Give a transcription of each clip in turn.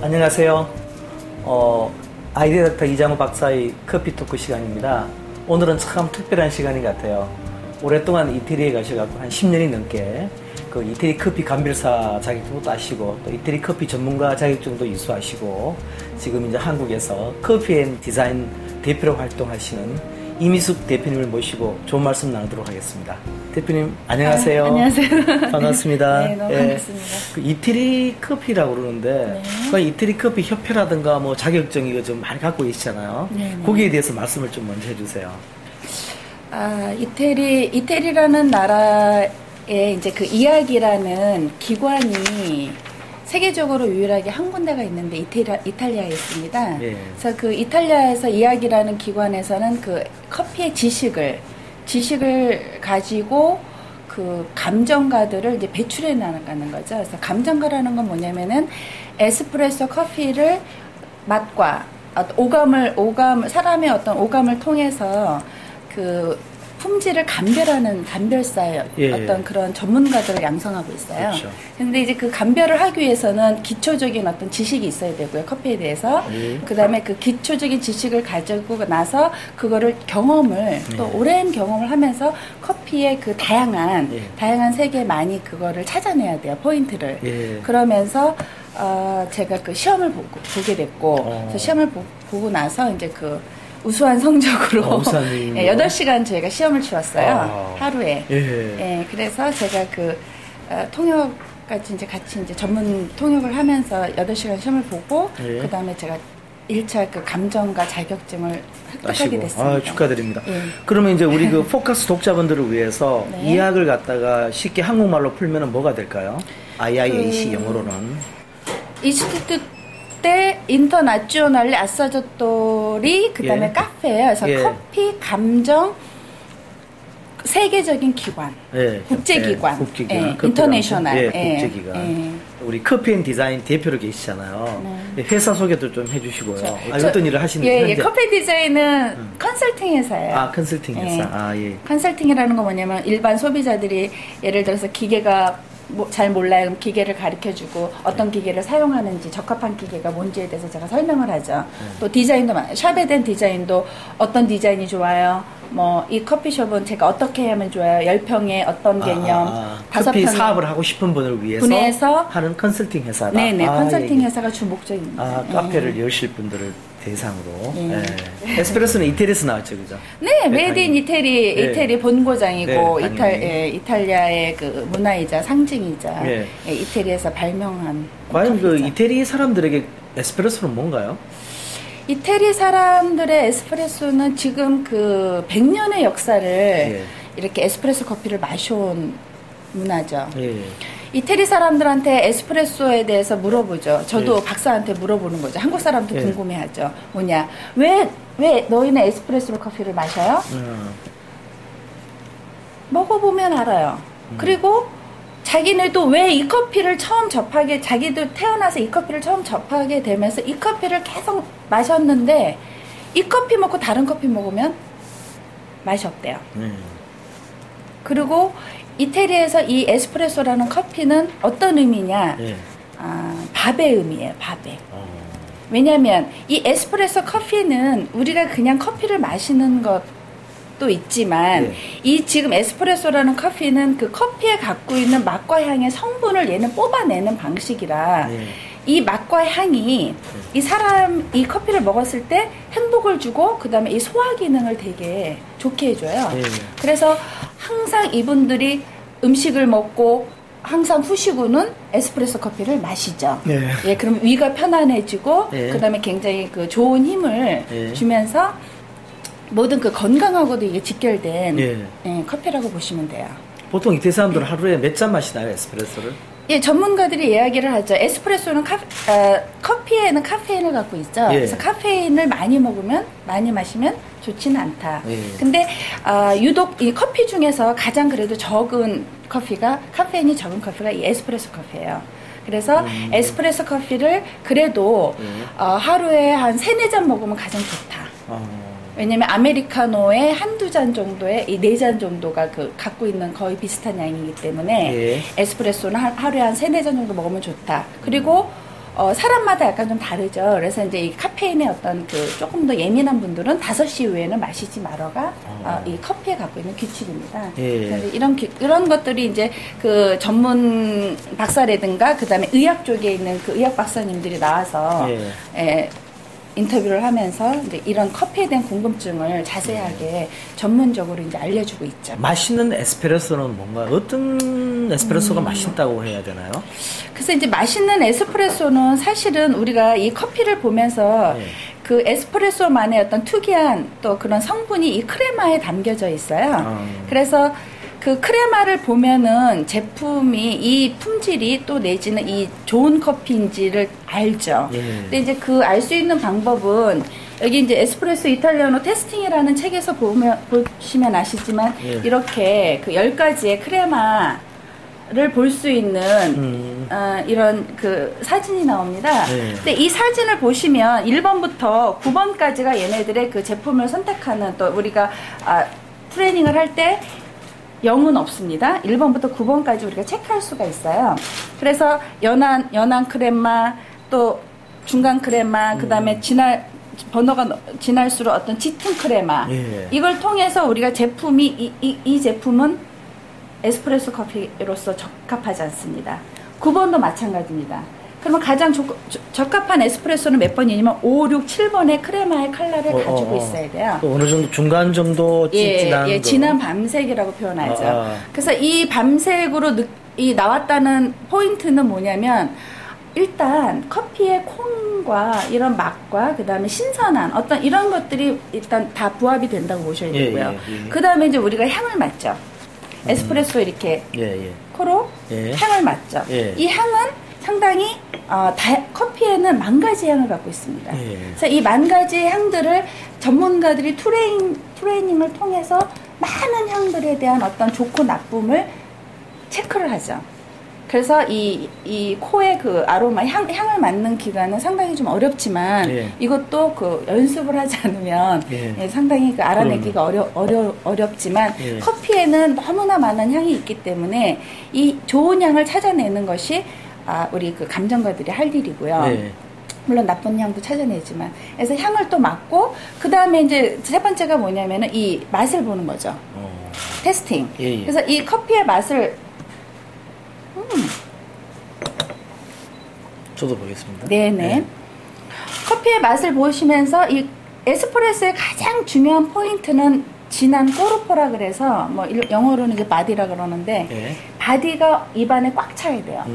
안녕하세요. 아이디어 닥터 이장우 박사의 커피 토크 시간입니다. 오늘은 참 특별한 시간인 것 같아요. 오랫동안 이태리에 가셔갖고 한 10년이 넘게 그 이태리 커피 감별사 자격증도 따시고 또 이태리 커피 전문가 자격증도 이수하시고 지금 이제 한국에서 커피 앤 디자인 대표로 활동하시는 이미숙 대표님을 모시고 좋은 말씀 나누도록 하겠습니다. 대표님 안녕하세요. 안녕하세요. 반갑습니다. 네, 너무 반갑습니다. 그 이태리 커피라고 그러는데 그 이태리 커피 협회라든가 뭐 자격증 이거 좀 많이 갖고 계시잖아요. 거기에 대해서 말씀을 좀 먼저 해주세요. 이태리라는 나라에 이제 그 이야기라는 기관이 세계적으로 유일하게 한 군데가 있는데 이탈리아에 있습니다. 예. 그래서 그 이탈리아에서 이야기라는 기관에서는 그 커피의 지식을 가지고 그 감정가들을 이제 배출해 나가는 거죠. 그래서 감정가라는 건 뭐냐면은 에스프레소 커피를 맛과 사람의 어떤 오감을 통해서 그 품질을 감별하는 감별사의 어떤 그런 전문가들을 양성하고 있어요. 그렇죠. 근데 이제 그 감별을 하기 위해서는 기초적인 어떤 지식이 있어야 되고요. 커피에 대해서. 그다음에 그 기초적인 지식을 가지고 나서 그거를 경험을 또 오랜 경험을 하면서 커피의 그 다양한 세계에 많이 그거를 찾아내야 돼요. 포인트를. 그러면서 제가 그 시험을 보게 됐고 그래서 시험을 보고 나서 이제 그 우수한 성적으로 8시간 저희가 시험을 치렀어요. 하루에. 예, 그래서 제가 그 통역까지 이제 같이 이제 전문 통역을 하면서 8시간 시험을 보고 그다음에 제가 1차 그 감정가 자격증을 획득하게 됐습니다. 축하드립니다. 그러면 이제 우리 그 포커스 독자분들을 위해서 이 약을 갖다가 쉽게 한국말로 풀면은 뭐가 될까요? IIAC 영어로는 이스티튜트 인터나치오날레 아사조토리 그다음에 카페예요. 그래서 커피 감정 세계적인 기관, 국제기관, 인터내셔널, 국제기관. 우리 커피 앤 디자인 대표로 계시잖아요. 회사 소개도 좀 해주시고요. 어떤 일을 하시는지. 커피 디자인은 컨설팅 회사예요. 컨설팅 회사. 컨설팅이라는 건 뭐냐면 일반 소비자들이 예를 들어서 기계가 잘 몰라요. 그럼 기계를 가르쳐주고 어떤 기계를 사용하는지 적합한 기계가 뭔지에 대해서 제가 설명을 하죠. 또 디자인도 샵에 대한 디자인도 어떤 디자인이 좋아요. 뭐 이 커피숍은 제가 어떻게 하면 좋아요. 10평에 어떤 개념, 5평에 커피 사업을 하고 싶은 분을 위해서 하는 컨설팅 회사다. 네네, 컨설팅 회사가 주 목적입니다. 카페를 여실 분들을 대상으로. 에스프레소는 이태리에서 나왔죠, 그죠? 네, 메이드 인 이태리 본고장이고 이탈리아의 그 문화이자 상징이자 이태리에서 발명한. 과연 그 이태리 사람들에게 에스프레소는 뭔가요? 이태리 사람들의 에스프레소는 지금 그 100년의 역사를 이렇게 에스프레소 커피를 마셔온 문화죠. 이태리 사람들한테 에스프레소에 대해서 물어보죠. 저도 박사한테 물어보는 거죠. 한국 사람도 궁금해하죠. 뭐냐, 왜 너희는 에스프레소 커피를 마셔요? 먹어보면 알아요. 그리고 자기네도 왜 이 커피를 자기도 태어나서 이 커피를 처음 접하게 되면서 이 커피를 계속 마셨는데 이 커피 먹고 다른 커피 먹으면 맛이 없대요. 그리고 이태리에서 이 에스프레소라는 커피는 어떤 의미냐? 밥의 의미예요, 밥의. 왜냐면 이 에스프레소 커피는 우리가 그냥 커피를 마시는 것도 있지만 이 지금 에스프레소라는 커피는 그 커피에 갖고 있는 맛과 향의 성분을 얘는 뽑아내는 방식이라 이 맛과 향이 이 커피를 먹었을 때 행복을 주고 그 다음에 이 소화 기능을 되게 좋게 해줘요. 그래서 항상 이분들이 음식을 먹고 항상 후식으로는 에스프레소 커피를 마시죠. 그럼 위가 편안해지고 그 다음에 굉장히 그 좋은 힘을 주면서 모든 그 건강하고도 이게 직결된 커피라고 보시면 돼요. 보통 이태리 사람들은 하루에 몇 잔 마시나요, 에스프레소를? 전문가들이 이야기를 하죠. 에스프레소는 커피에는 카페인을 갖고 있죠. 그래서 카페인을 많이 마시면 좋지는 않다. 근데 유독 이 커피 중에서 가장 그래도 적은 카페인이 적은 커피가 이 에스프레소 커피예요. 그래서 에스프레소 커피를 그래도 하루에 한 3-4잔 먹으면 가장 좋다. 왜냐면 아메리카노의 한두 잔 정도에 이 4잔 정도가 그 갖고 있는 거의 비슷한 양이기 때문에 에스프레소는 하루에 한 3-4잔 정도 먹으면 좋다. 그리고 사람마다 약간 좀 다르죠. 그래서 이제 이 카페인의 어떤 그 조금 더 예민한 분들은 5시 이후에는 마시지 말아가 이 커피에 갖고 있는 규칙입니다. 예. 그래서 이런 것들이 이제 그 전문 박사라든가 그 다음에 의학 쪽에 있는 그 의학 박사님들이 나와서 인터뷰를 하면서 이제 이런 커피에 대한 궁금증을 자세하게 전문적으로 이제 알려주고 있죠. 맛있는 에스프레소는 뭔가 어떤 에스프레소가 맛있다고 해야 되나요? 그래서 이제 맛있는 에스프레소는 사실은 우리가 이 커피를 보면서 그 에스프레소만의 어떤 특이한 또 그런 성분이 이 크레마에 담겨져 있어요. 그래서 그 크레마를 보면은 제품이 이 품질이 또 내지는 이 좋은 커피인지를 알죠. 근데 이제 그 알 수 있는 방법은 여기 이제 에스프레소 이탈리아노 테스팅이라는 책에서 보시면 아시지만 이렇게 그 10가지의 크레마를 볼 수 있는 이런 그 사진이 나옵니다. 근데 이 사진을 보시면 1번부터 9번까지가 얘네들의 그 제품을 선택하는 또 우리가 트레이닝을 할 때 0은 없습니다. 1번부터 9번까지 우리가 체크할 수가 있어요. 그래서 연한 크레마, 또 중간 크레마, 그 다음에 번호가 지날수록 어떤 짙은 크레마. 이걸 통해서 우리가 제품이, 이 제품은 에스프레소 커피로서 적합하지 않습니다. 9번도 마찬가지입니다. 그러면 가장 적합한 에스프레소는 몇 번이냐면 5, 6, 7번의 크레마의 컬러를 가지고 있어야 돼요. 어느 정도 중간 정도 진한 진한 밤색이라고 표현하죠. 그래서 이 밤색으로 나왔다는 포인트는 뭐냐면 일단 커피의 콩과 이런 맛과 그 다음에 신선한 어떤 이런 것들이 일단 다 부합이 된다고 보셔야 되고요. 그 다음에 이제 우리가 향을 맡죠. 에스프레소 이렇게 코로 향을 맡죠. 이 향은 상당히 커피에는 10,000가지 향을 갖고 있습니다. 그래서 이 10,000가지의 향들을 전문가들이 트레이닝을 통해서 많은 향들에 대한 어떤 좋고 나쁨을 체크를 하죠. 그래서 이 코의 그 아로마 향을 맡는 기간은 상당히 좀 어렵지만 이것도 그 연습을 하지 않으면 상당히 그 알아내기가 어렵지만 커피에는 너무나 많은 향이 있기 때문에 이 좋은 향을 찾아내는 것이 우리 그 감정가들이 할 일이고요. 물론 나쁜 향도 찾아내지만. 그래서 향을 또 맡고, 그 다음에 이제 세 번째가 뭐냐면은 이 맛을 보는 거죠. 테스팅. 그래서 이 커피의 맛을, 저도 보겠습니다. 네네. 커피의 맛을 보시면서 이 에스프레소의 가장 중요한 포인트는 진한 꼬르포라 그래서 뭐 영어로는 이제 바디라 그러는데 바디가 입안에 꽉 차야 돼요.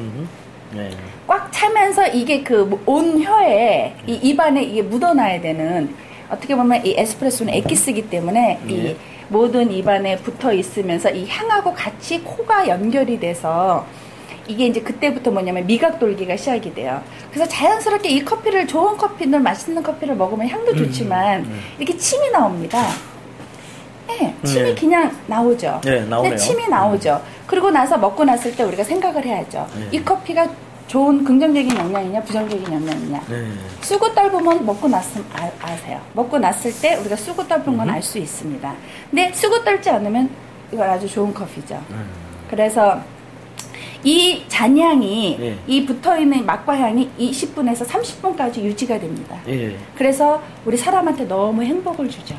꽉 차면서 이게 그 온 혀에 이 입안에 이게 묻어나야 되는 어떻게 보면 이 에스프레소는 액기스이기 때문에 이 모든 입안에 붙어 있으면서 이 향하고 같이 코가 연결이 돼서 이게 이제 그때부터 뭐냐면 미각 돌기가 시작이 돼요. 그래서 자연스럽게 이 커피를 좋은 커피를 맛있는 커피를 먹으면 향도 좋지만 이렇게 침이 나옵니다. 침이 그냥 나오죠. 나오네요. 침이 나오죠. 그리고 나서 먹고 났을 때 우리가 생각을 해야죠. 이 커피가 좋은 긍정적인 영향이냐 부정적인 영향이냐. 쓰고 떫으면 먹고 났으면 아세요. 먹고 났을 때 우리가 쓰고 떫은 건 알 수 있습니다. 근데 쓰고 떫지 않으면 이건 아주 좋은 커피죠. 그래서 이 잔향이 이 붙어있는 맛과 향이 20분에서 30분까지 유지가 됩니다. 그래서 우리 사람한테 너무 행복을 주죠.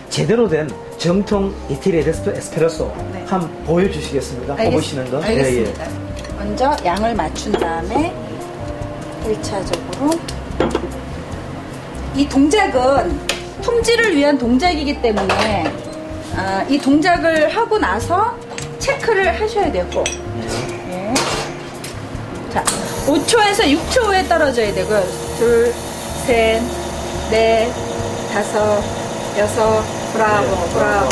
제대로 된 정통 이태리 에스프레소 한번 보여주시겠습니까? 보시는 거. 알겠습니다. 먼저 양을 맞춘 다음에 1차적으로 이 동작은 품질을 위한 동작이기 때문에 이 동작을 하고 나서 체크를 하셔야 되고 자, 5초에서 6초 후에 떨어져야 되고요. 2, 3, 4, 5, 6, 브라보.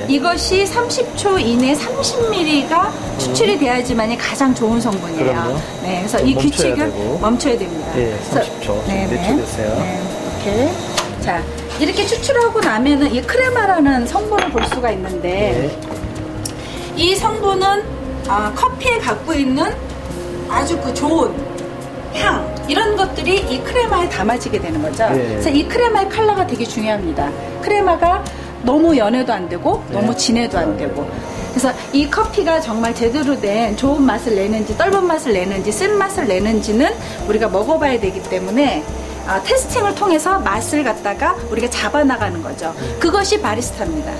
이것이 30초 이내 30ml가 추출이 돼야지만이 가장 좋은 성분이에요. 그럼요. 그래서 이 규칙을 멈춰야 됩니다. 30초. 몇 초 됐어요? 이렇게. 자, 이렇게 추출하고 나면은 이 크레마라는 성분을 볼 수가 있는데 이 성분은 커피에 갖고 있는 아주 그 좋은 향 이런 것들이 이 크레마에 담아지게 되는 거죠. 그래서 이 크레마의 컬러가 되게 중요합니다. 크레마가 너무 연해도 안 되고 너무 진해도 안 되고 그래서 이 커피가 정말 제대로 된 좋은 맛을 내는지 떫은 맛을 내는지 쓴 맛을 내는지는 우리가 먹어봐야 되기 때문에 테스팅을 통해서 맛을 갖다가 우리가 잡아나가는 거죠. 그것이 바리스타입니다.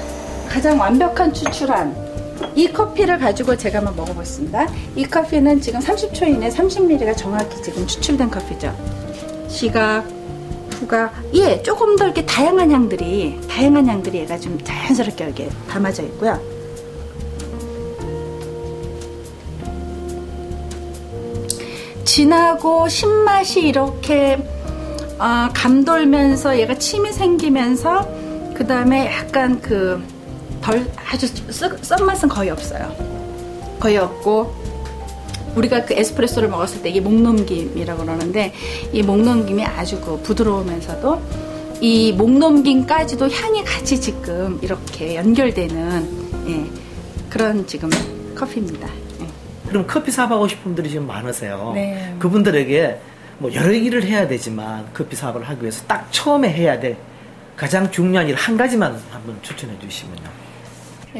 가장 완벽한 추출한 이 커피를 가지고 제가 한번 먹어보겠습니다. 이 커피는 지금 30초 이내 30ml가 정확히 지금 추출된 커피죠. 시각, 후각, 예, 조금 더 이렇게 다양한 향들이 얘가 좀 자연스럽게 이렇게 담아져 있고요. 진하고 신맛이 이렇게 감돌면서 얘가 침이 생기면서 그 다음에 약간 아주 썬맛은 거의 없어요. 거의 없고 우리가 그 에스프레소를 먹었을 때 이게 목넘김이라고 그러는데 이 목넘김이 아주 부드러우면서도 이 목넘김까지도 향이 같이 지금 이렇게 연결되는 그런 지금 커피입니다. 그럼 커피 사업하고 싶은 분들이 지금 많으세요. 네. 그분들에게 뭐 여러 일을 해야 되지만 커피 사업을 하기 위해서 딱 처음에 해야 될 가장 중요한 일 한 가지만 한번 추천해 주시면요.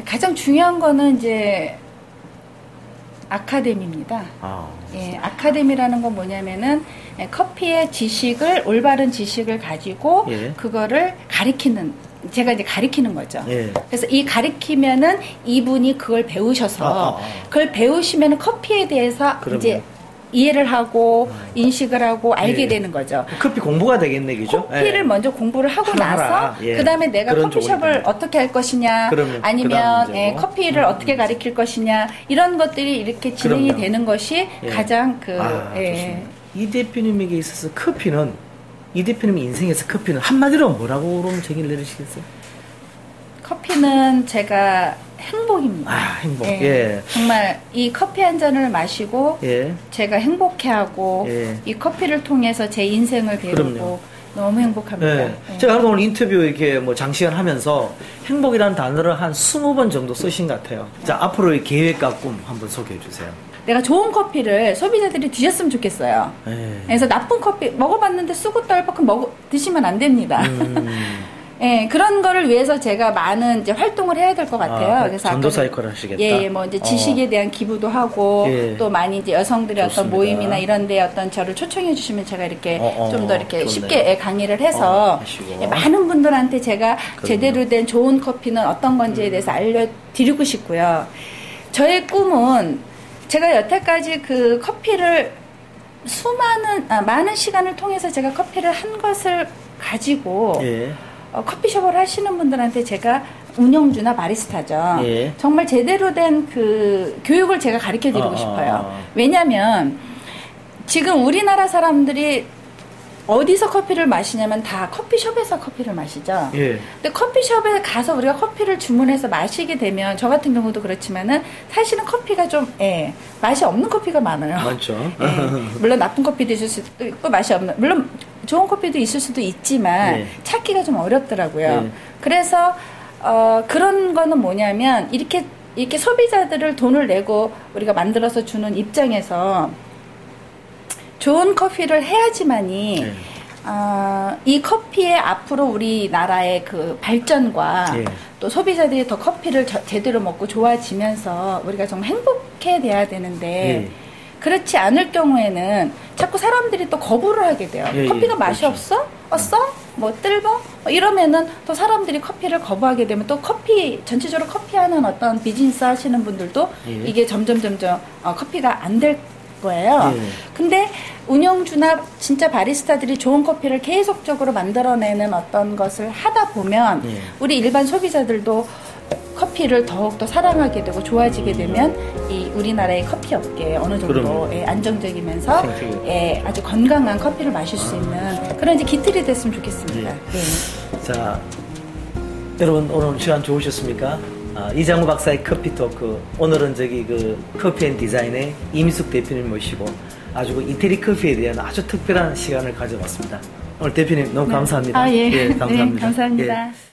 가장 중요한 거는 이제 아카데미입니다. 예, 아카데미라는 건 뭐냐면은 커피의 지식을 올바른 지식을 가지고 그거를 제가 이제 가리키는 거죠. 그래서 이 가리키면은 이분이 그걸 배우셔서 그걸 배우시면은 커피에 대해서 그럼요. 이제 이해를 하고 인식을 하고 알게 되는 거죠. 커피 공부가 되겠네, 그죠? 커피를 먼저 공부를 하고 나서 그 다음에 내가 커피숍을 어떻게 할 것이냐, 아니면 커피를 어떻게 가리킬 것이냐, 이런 것들이 이렇게 진행이 되는 것이 가장 이 대표님에게 있어서 이 대표님 인생에서 커피는 한마디로 뭐라고 그러면 정의를 내리시겠어요? 커피는 제가 행복입니다. 행복. 정말 이 커피 한 잔을 마시고 제가 행복해하고 이 커피를 통해서 제 인생을 배우고 너무 행복합니다. 제가 오늘 인터뷰 이렇게 장시간 하면서 행복이라는 단어를 한 20번 정도 쓰신 것 같아요. 자, 앞으로의 계획과 꿈 한번 소개해 주세요. 내가 좋은 커피를 소비자들이 드셨으면 좋겠어요. 그래서 나쁜 커피 먹어봤는데 쓰고 떨벅 드시면 안 됩니다. 그런 거를 위해서 제가 많은 이제 활동을 해야 될 것 같아요. 그래서 전도사이클 하시겠다. 뭐 이제 지식에 대한 기부도 하고 또 많이 이제 여성들의 어떤 모임이나 이런데 어떤 저를 초청해 주시면 제가 이렇게 좀 더 이렇게 쉽게 강의를 해서 많은 분들한테 제가 제대로 된 좋은 커피는 어떤 건지에 대해서 알려드리고 싶고요. 저의 꿈은 제가 여태까지 그 커피를 많은 시간을 통해서 제가 커피를 한 것을 가지고 커피숍을 하시는 분들한테 제가 운영주나 바리스타죠. 정말 제대로 된 그 교육을 제가 가르쳐 드리고 싶어요. 왜냐면 지금 우리나라 사람들이 어디서 커피를 마시냐면 다 커피숍에서 커피를 마시죠. 근데 커피숍에 가서 우리가 커피를 주문해서 마시게 되면 저 같은 경우도 그렇지만은 사실은 커피가 좀 맛이 없는 커피가 많아요. 많죠. 물론 나쁜 커피도 있을 수도 있고 맛이 없는, 물론 좋은 커피도 있을 수도 있지만 찾기가 좀 어렵더라고요. 그래서 그런 거는 뭐냐면 이렇게 소비자들을 돈을 내고 우리가 만들어서 주는 입장에서 좋은 커피를 해야지만이 이 커피의 앞으로 우리나라의 그 발전과 또 소비자들이 더 커피를 제대로 먹고 좋아지면서 우리가 정말 행복해 돼야 되는데 그렇지 않을 경우에는 자꾸 사람들이 또 거부를 하게 돼요. 커피가 맛이 없어? 써? 뜰보? 이러면은 또 사람들이 커피를 거부하게 되면 또 전체적으로 커피하는 어떤 비즈니스 하시는 분들도 이게 점점 커피가 안 될 거예요. 근데 운영주나 진짜 바리스타들이 좋은 커피를 계속적으로 만들어내는 어떤 것을 하다 보면 우리 일반 소비자들도 커피를 더욱더 사랑하게 되고 좋아지게 되면 이 우리나라의 커피 업계에 어느 정도 안정적이면서 아주 건강한 커피를 마실 수 있는 그런 이제 기틀이 됐으면 좋겠습니다. 자, 여러분 오늘 시간 좋으셨습니까? 이장우 박사의 커피 토크. 오늘은 커피 앤 디자인의 이미숙 대표님 모시고 아주 이태리 커피에 대한 아주 특별한 시간을 가져봤습니다. 오늘 대표님 너무 감사합니다. 감사합니다. 감사합니다. 감사합니다.